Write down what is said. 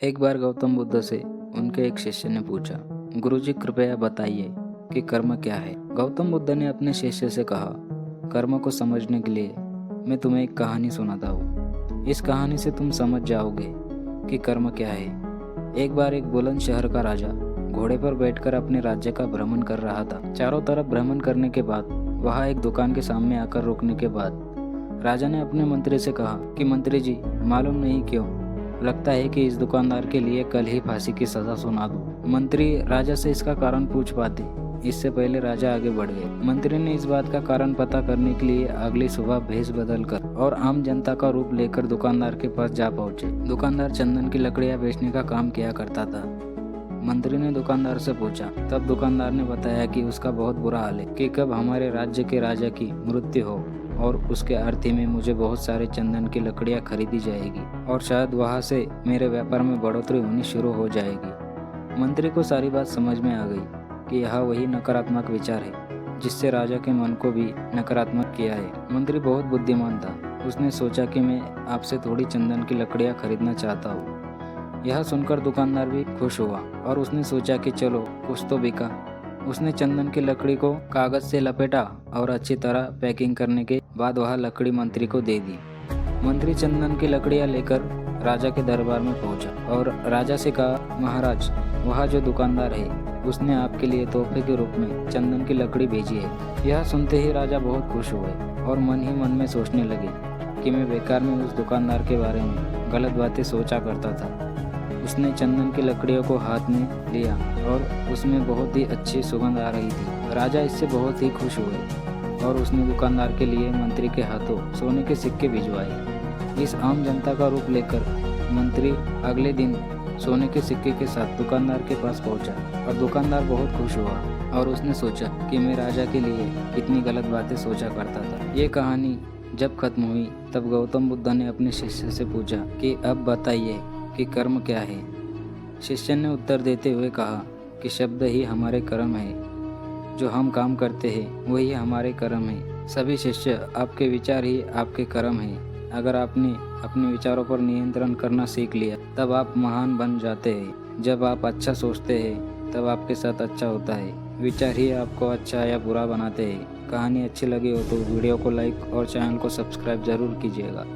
एक बार गौतम बुद्ध से उनके एक शिष्य ने पूछा, गुरुजी कृपया बताइए कि कर्म क्या है। गौतम बुद्ध ने अपने शिष्य से कहा, कर्म को समझने के लिए मैं तुम्हें एक कहानी सुनाता हूँ। इस कहानी से तुम समझ जाओगे कि कर्म क्या है। एक बार एक बुलंद शहर का राजा घोड़े पर बैठकर अपने राज्य का भ्रमण कर रहा था। चारों तरफ भ्रमण करने के बाद वहाँ एक दुकान के सामने आकर रुकने के बाद राजा ने अपने मंत्री से कहा कि मंत्री जी, मालूम नहीं क्यों लगता है कि इस दुकानदार के लिए कल ही फांसी की सजा सुना दूं। मंत्री राजा से इसका कारण पूछ पाते इससे पहले राजा आगे बढ़ गए। मंत्री ने इस बात का कारण पता करने के लिए अगली सुबह भेष बदलकर और आम जनता का रूप लेकर दुकानदार के पास जा पहुंचे। दुकानदार चंदन की लकड़ियां बेचने का काम किया करता था। मंत्री ने दुकानदार से पूछा, तब दुकानदार ने बताया कि उसका बहुत बुरा हाल है कि कब हमारे राज्य के राजा की मृत्यु हो और उसके अर्थी में मुझे बहुत सारे चंदन की लकड़ियां खरीदी जाएगी और शायद वहां से मेरे व्यापार में बढ़ोतरी होनी शुरू हो जाएगी। मंत्री को सारी बात समझ में आ गई कि यह वही नकारात्मक विचार है जिससे राजा के मन को भी नकारात्मक किया है। मंत्री बहुत बुद्धिमान था। उसने सोचा कि मैं आपसे थोड़ी चंदन की लकड़ियां खरीदना चाहता हूँ। यह सुनकर दुकानदार भी खुश हुआ और उसने सोचा कि चलो कुछ तो बिका। उसने चंदन की लकड़ी को कागज से लपेटा और अच्छी तरह पैकिंग करने के बाद वह लकड़ी मंत्री को दे दी। मंत्री चंदन की लकड़ियां लेकर राजा के दरबार में पहुंचा और राजा से कहा, महाराज, वह जो दुकानदार है उसने आपके लिए तोहफे के रूप में चंदन की लकड़ी भेजी है। यह सुनते ही राजा बहुत खुश हुए और मन ही मन में सोचने लगे कि मैं बेकार में उस दुकानदार के बारे में गलत बातें सोचा करता था। उसने चंदन की लकड़ियों को हाथ में लिया और उसमें बहुत ही अच्छी सुगंध आ रही थी। राजा इससे बहुत ही खुश हुए और उसने दुकानदार के लिए मंत्री के हाथों सोने के सिक्के भिजवाए। इस आम जनता का रूप लेकर मंत्री अगले दिन सोने के सिक्के के साथ दुकानदार के पास पहुंचा और दुकानदार बहुत खुश हुआ और उसने सोचा कि मैं राजा के लिए कितनी गलत बातें सोचा करता था। ये कहानी जब खत्म हुई तब गौतम बुद्ध ने अपने शिष्य से पूछा कि अब बताइए कि कर्म क्या है। शिष्य ने उत्तर देते हुए कहा कि शब्द ही हमारे कर्म है। जो हम काम करते हैं वही हमारे कर्म है। सभी शिष्य, आपके विचार ही आपके कर्म है। अगर आपने अपने विचारों पर नियंत्रण करना सीख लिया तब आप महान बन जाते हैं। जब आप अच्छा सोचते हैं तब आपके साथ अच्छा होता है। विचार ही आपको अच्छा या बुरा बनाते हैं। कहानी अच्छी लगी हो तो वीडियो को लाइक और चैनल को सब्सक्राइब जरूर कीजिएगा।